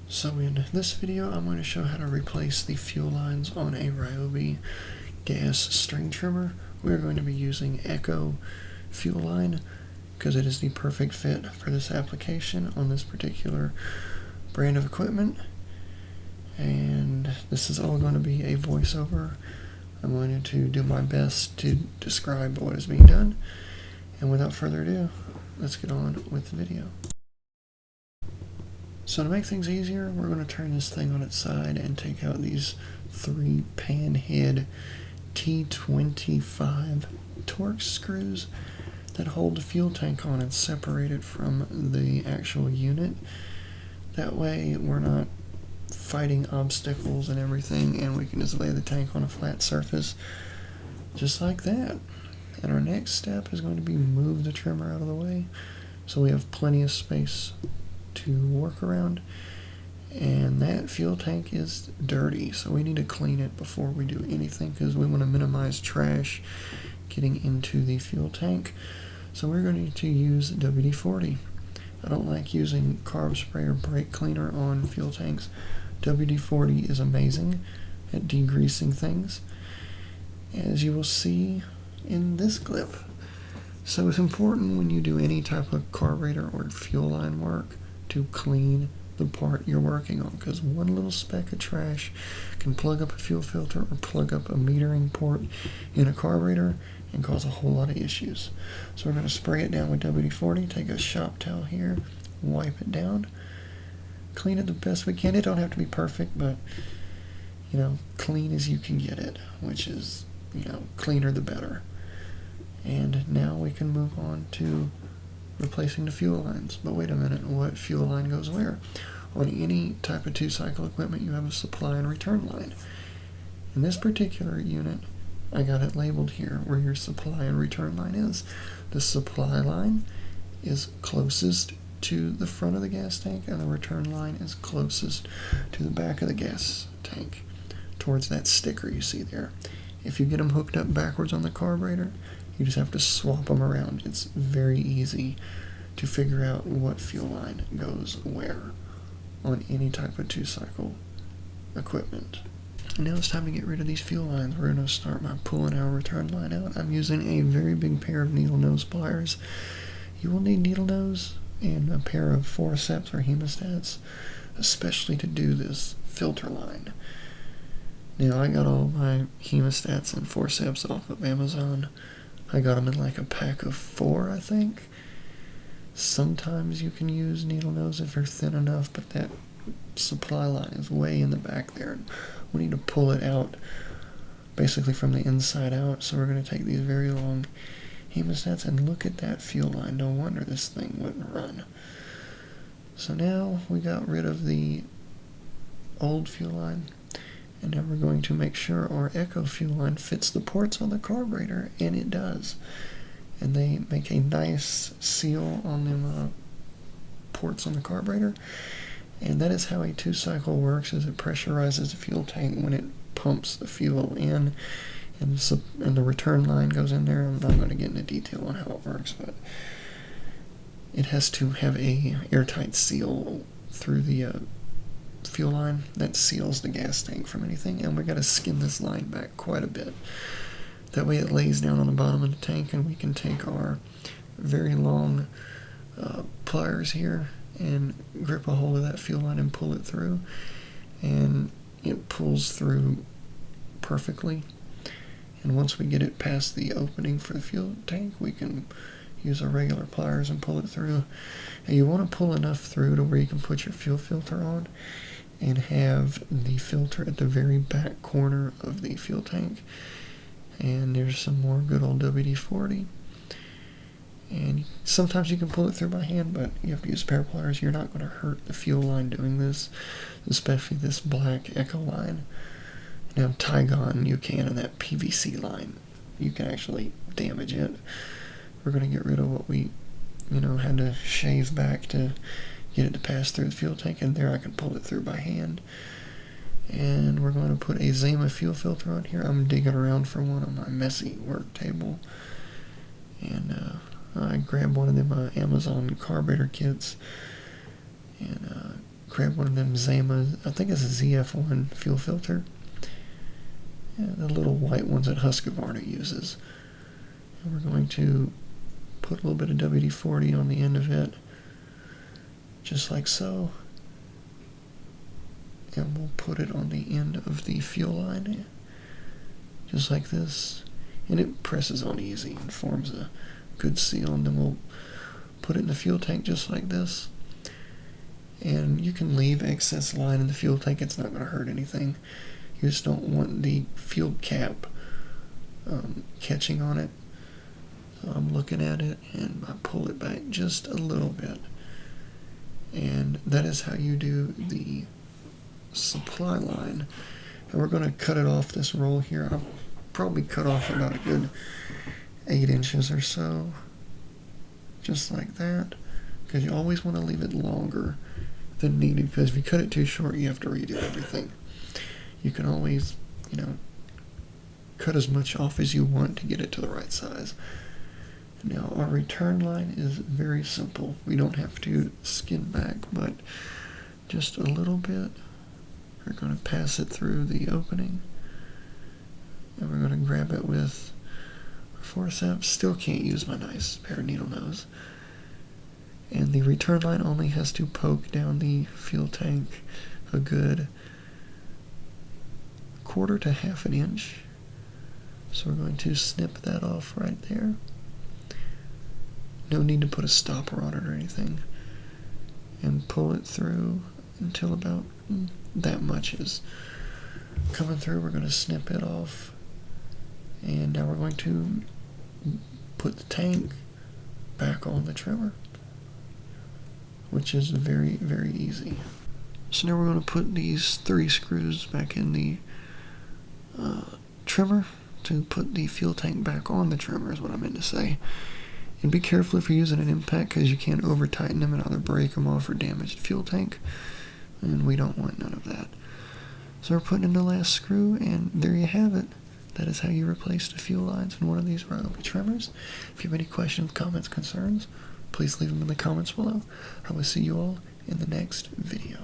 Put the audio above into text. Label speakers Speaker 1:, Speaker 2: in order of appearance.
Speaker 1: So in this video, I'm going to show how to replace the fuel lines on a Ryobi gas string trimmer. We're going to be using Echo fuel line because it is the perfect fit for this application on this particular brand of equipment. And this is all going to be a voiceover. I'm going to do my best to describe what is being done. And without further ado, let's get on with the video. So to make things easier, we're going to turn this thing on its side and take out these 3 pan head T25 Torx screws that hold the fuel tank on and separate it from the actual unit. That way we're not fighting obstacles and everything, and we can just lay the tank on a flat surface just like that. And our next step is going to be move the trimmer out of the way so we have plenty of space to work around. And that fuel tank is dirty, so we need to clean it before we do anything because we want to minimize trash getting into the fuel tank. So we're going to use WD-40. I don't like using carb spray or brake cleaner on fuel tanks. WD-40 is amazing at degreasing things, as you will see in this clip. So it's important when you do any type of carburetor or fuel line work to clean the part you're working on, because one little speck of trash can plug up a fuel filter or plug up a metering port in a carburetor and cause a whole lot of issues. So we're going to spray it down with WD-40, take a shop towel here, wipe it down, clean it the best we can. It don't have to be perfect, but clean as you can get it, which is, cleaner the better. And now we can move on to replacing the fuel lines. But wait a minute, what fuel line goes where? On any type of 2-cycle equipment, you have a supply and return line. In this particular unit, I got it labeled here where your supply and return line is. The supply line is closest to the front of the gas tank, and the return line is closest to the back of the gas tank, towards that sticker you see there. If you get them hooked up backwards on the carburetor, you just have to swap them around. It's very easy to figure out what fuel line goes where on any type of 2-cycle equipment. Now it's time to get rid of these fuel lines. We're going to start by pulling our return line out. I'm using a very big pair of needle nose pliers. You will need needle nose and a pair of forceps or hemostats, especially to do this filter line. Now I got all my hemostats and forceps off of Amazon. I got them in like a pack of 4, I think. Sometimes you can use needle nose if they're thin enough, but that supply line is way in the back there. We need to pull it out basically from the inside out. So we're going to take these very long hemostats and look at that fuel line. No wonder this thing wouldn't run. So now we got rid of the old fuel line. And now we're going to make sure our Echo fuel line fits the ports on the carburetor, and it does. And they make a nice seal on them ports on the carburetor. And that is how a 2-cycle works, is it pressurizes the fuel tank when it pumps the fuel in, and the return line goes in there. I'm not going to get into detail on how it works, but it has to have a airtight seal through the fuel line that seals the gas tank from anything, and we got to skin this line back quite a bit. That way it lays down on the bottom of the tank, and we can take our very long pliers here and grip a hold of that fuel line and pull it through, and it pulls through perfectly. And once we get it past the opening for the fuel tank, we can use our regular pliers and pull it through. And you want to pull enough through to where you can put your fuel filter on and have the filter at the very back corner of the fuel tank. And there's some more good old WD-40. And sometimes you can pull it through by hand, but you have to use a pair of pliers. You're not going to hurt the fuel line doing this, especially this black Echo line. Now Tygon you can, and that PVC line, you can actually damage it. We're going to get rid of what we had to shave back to get it to pass through the fuel tank, and there I can pull it through by hand. And we're going to put a Zima fuel filter on here. I'm digging around for one on my messy work table, and I grabbed one of them Amazon carburetor kits and grab one of them Zama, I think it's a ZF1 fuel filter. Yeah, the little white ones that Husqvarna uses. And we're going to put a little bit of WD-40 on the end of it, just like so. And we'll put it on the end of the fuel line, just like this. And it presses on easy and forms a good seal. And then we'll put it in the fuel tank just like this. And you can leave excess line in the fuel tank, it's not going to hurt anything. You just don't want the fuel cap catching on it. So I'm looking at it and I pull it back just a little bit. And that is how you do the supply line. And we're going to cut it off this roll here. I'll probably cut off about a good 8 inches or so. Just like that. Because you always want to leave it longer than needed, because if you cut it too short, you have to redo everything. You can always, cut as much off as you want to get it to the right size. Now, our return line is very simple. We don't have to skin back, but just a little bit. We're going to pass it through the opening, and we're going to grab it with our forceps. Still can't use my nice pair of needle nose. And the return line only has to poke down the fuel tank a good 1/4 to 1/2 inch. So we're going to snip that off right there. No need to put a stopper on it or anything. And pull it through until about that much is coming through. We're going to snip it off. And now we're going to put the tank back on the trimmer, which is very, very easy. So now we're going to put these 3 screws back in the trimmer to put the fuel tank back on the trimmer, is what I meant to say. And be careful if you're using an impact, because you can over tighten them and either break them off or damage the fuel tank, and we don't want none of that. So we're putting in the last screw, and there you have it. That is how you replace the fuel lines in one of these Ryobi trimmers. If you have any questions, comments, concerns, please leave them in the comments below. I will see you all in the next video.